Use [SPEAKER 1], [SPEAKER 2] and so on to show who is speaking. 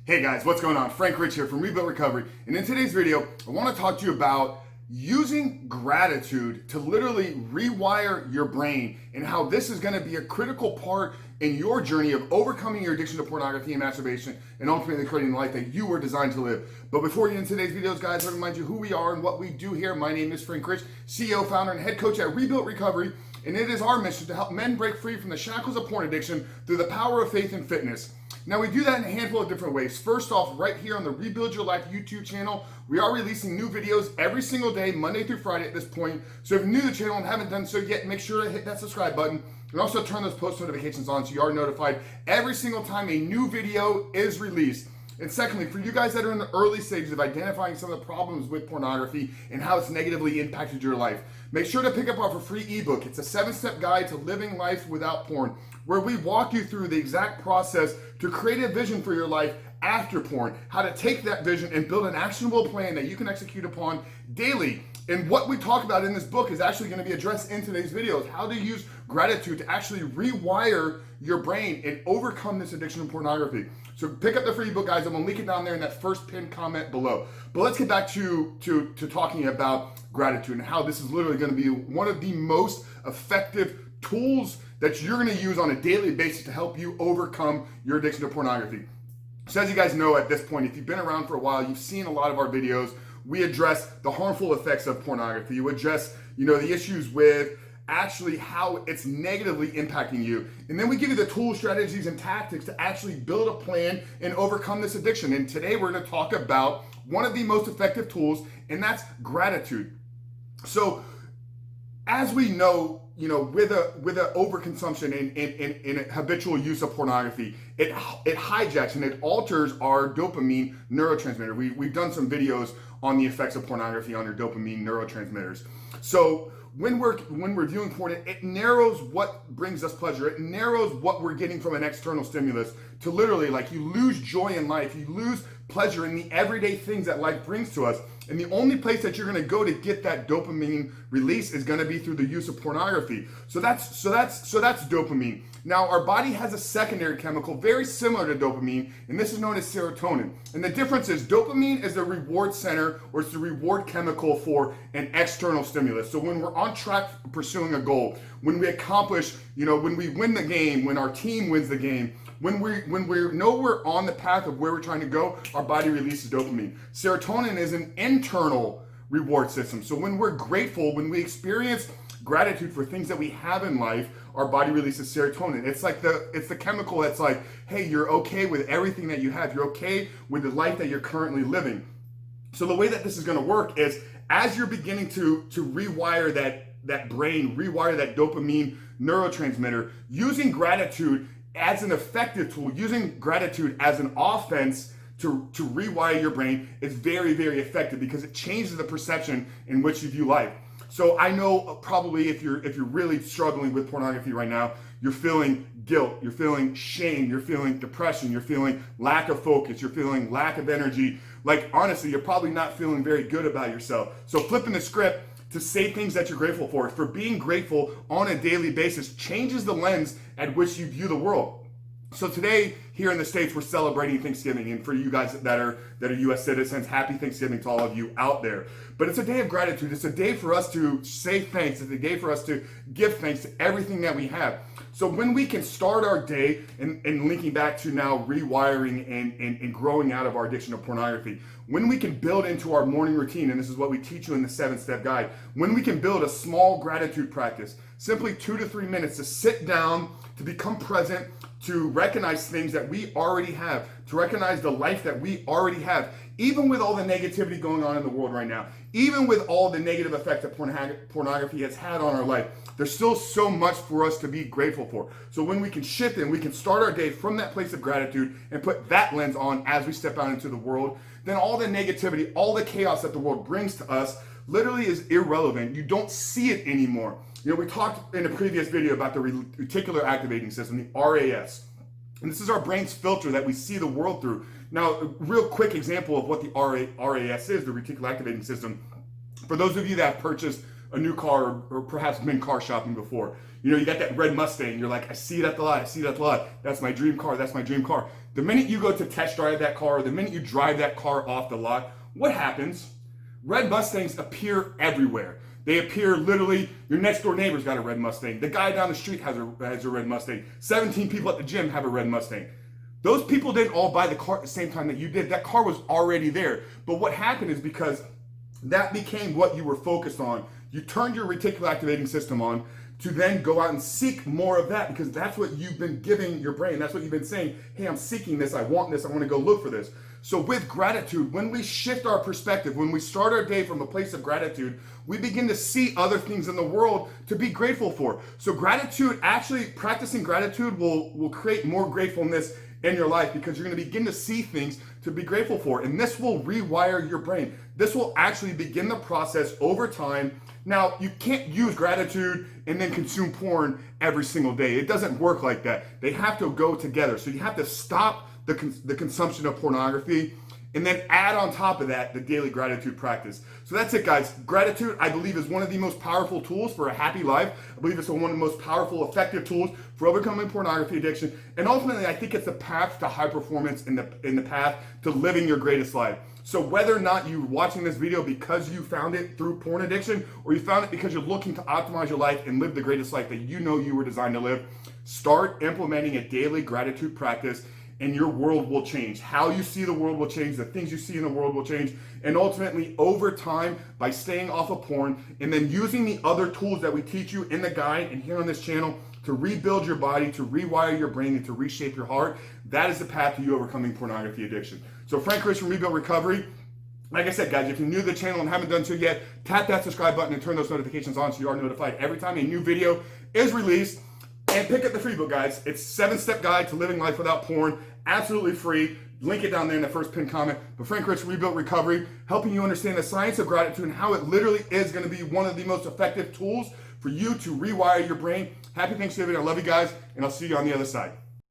[SPEAKER 1] Hey guys, what's going on? Frank Rich here from Rebuild Recovery, and in today's video, I want to talk to you about using gratitude to literally rewire your brain and how this is going to be a critical part in your journey of overcoming your addiction to pornography and masturbation and ultimately creating the life that you were designed to live. But before we get into today's videos, guys, I want to remind you who we are and what we do here. My name is Frank Rich, CEO, founder, and head coach at Rebuild Recovery, and it is our mission to help men break free from the shackles of porn addiction through the power of faith and fitness. Now, we do that in a handful of different ways. First off, right here on the Rebuild Your Life YouTube channel, we are releasing new videos every single day, Monday through Friday at this point. So if you're new to the channel and haven't done so yet, make sure to hit that subscribe button and also turn those post notifications on so you are notified every single time a new video is released. And secondly, for you guys that are in the early stages of identifying some of the problems with pornography and how it's negatively impacted your life, make sure to pick up our free ebook. It's a 7-step guide to living life without porn, where we walk you through the exact process to create a vision for your life after porn, how to take that vision and build an actionable plan that you can execute upon daily. And what we talk about in this book is actually going to be addressed in today's videos, how to use gratitude to actually rewire your brain and overcome this addiction to pornography. So pick up the free book, guys. I'm going to link it down there in that first pinned comment below. But let's get back to talking about gratitude and how this is literally going to be one of the most effective tools that you're going to use on a daily basis to help you overcome your addiction to pornography. So as you guys know at this point, if you've been around for a while, you've seen a lot of our videos. We address the harmful effects of pornography. We address, the issues with actually how it's negatively impacting you. And then we give you the tools, strategies, and tactics to actually build a plan and overcome this addiction. And today we're going to talk about one of the most effective tools, and that's gratitude. So as we know, with a overconsumption and a habitual use of pornography, it hijacks and it alters our dopamine neurotransmitter. We've done some videos on the effects of pornography on your dopamine neurotransmitters. So when we're viewing porn, it narrows what brings us pleasure. It narrows what we're getting from an external stimulus to literally, like, you lose joy in life. You lose pleasure in the everyday things that life brings to us. And the only place that you're going to go to get that dopamine release is going to be through the use of pornography. So that's dopamine. Now, our body has a secondary chemical very similar to dopamine, and this is known as serotonin. And the difference is dopamine is the reward center, or it's the reward chemical for an external stimulus. So when we're on track pursuing a goal, when we accomplish, when we win the game, when our team wins the game, when we know we're on the path of where we're trying to go, our body releases dopamine. Serotonin is an internal reward system. So when we're grateful, when we experience gratitude for things that we have in life, our body releases serotonin. It's the chemical that's like, hey, you're okay with everything that you have. You're okay with the life that you're currently living. So the way that this is going to work is as you're beginning to rewire that brain, rewire that dopamine neurotransmitter, using gratitude as an effective tool, using gratitude as an offense to rewire your brain is very, very effective because it changes the perception in which you view life. So I know probably if you're really struggling with pornography right now, you're feeling guilt, you're feeling shame, you're feeling depression, you're feeling lack of focus, you're feeling lack of energy. Like, honestly, you're probably not feeling very good about yourself. So flipping the script to say things that you're grateful for being grateful on a daily basis changes the lens at which you view the world. So today, here in the States, we're celebrating Thanksgiving. And for you guys that are U.S. citizens, happy Thanksgiving to all of you out there. But it's a day of gratitude. It's a day for us to say thanks. It's a day for us to give thanks to everything that we have. So when we can start our day, and linking back to now rewiring and growing out of our addiction to pornography, when we can build into our morning routine, and this is what we teach you in the 7-step guide, when we can build a small gratitude practice, simply 2 to 3 minutes to sit down, to become present, to recognize things that we already have, to recognize the life that we already have, even with all the negativity going on in the world right now, even with all the negative effects that pornography has had on our life, there's still so much for us to be grateful for. So when we can shift and we can start our day from that place of gratitude and put that lens on as we step out into the world, then all the negativity, all the chaos that the world brings to us literally is irrelevant. You don't see it anymore. We talked in a previous video about the reticular activating system, the RAS. And this is our brain's filter that we see the world through. Now, a real quick example of what the RAS is, the reticular activating system. For those of you that have purchased a new car or perhaps been car shopping before. You know, you got that red Mustang. You're like, I see it at the lot. I see it at the lot. That's my dream car. That's my dream car. The minute you go to test drive that car, the minute you drive that car off the lot, what happens? Red Mustangs appear everywhere. They appear literally, your next door neighbor's got a red Mustang. The guy down the street has a red Mustang. 17 people at the gym have a red Mustang. Those people didn't all buy the car at the same time that you did. That car was already there. But what happened is because that became what you were focused on, you turned your reticular activating system on to then go out and seek more of that, because that's what you've been giving your brain. That's what you've been saying, hey, I'm seeking this, I want this, I want to go look for this. So with gratitude, when we shift our perspective, when we start our day from a place of gratitude, we begin to see other things in the world to be grateful for. So gratitude, actually practicing gratitude will create more gratefulness in your life, because you're going to begin to see things to be grateful for. And this will rewire your brain. This will actually begin the process over time. Now, you can't use gratitude and then consume porn every single day. It doesn't work like that. They have to go together. So you have to stop the consumption of pornography and then add on top of that the daily gratitude practice. So that's it, guys. Gratitude, I believe, is one of the most powerful tools for a happy life. I believe it's one of the most powerful, effective tools for overcoming pornography addiction. And ultimately, I think it's the path to high performance in the path to living your greatest life. So whether or not you're watching this video because you found it through porn addiction, or you found it because you're looking to optimize your life and live the greatest life that you know you were designed to live, start implementing a daily gratitude practice, and your world will change. How you see the world will change, the things you see in the world will change, and ultimately over time, by staying off of porn and then using the other tools that we teach you in the guide and here on this channel to rebuild your body, to rewire your brain, and to reshape your heart, that is the path to you overcoming pornography addiction. So Frank Rich from Rebuild Recovery. Like I said, guys, if you're new to the channel and haven't done so yet, tap that subscribe button and turn those notifications on so you are notified every time a new video is released. And pick up the free book, guys. It's 7-Step Guide to Living Life Without Porn. Absolutely free. Link it down there in the first pinned comment. But Frank Rich, Rebuilt Recovery, helping you understand the science of gratitude and how it literally is going to be one of the most effective tools for you to rewire your brain. Happy Thanksgiving. I love you guys, and I'll see you on the other side.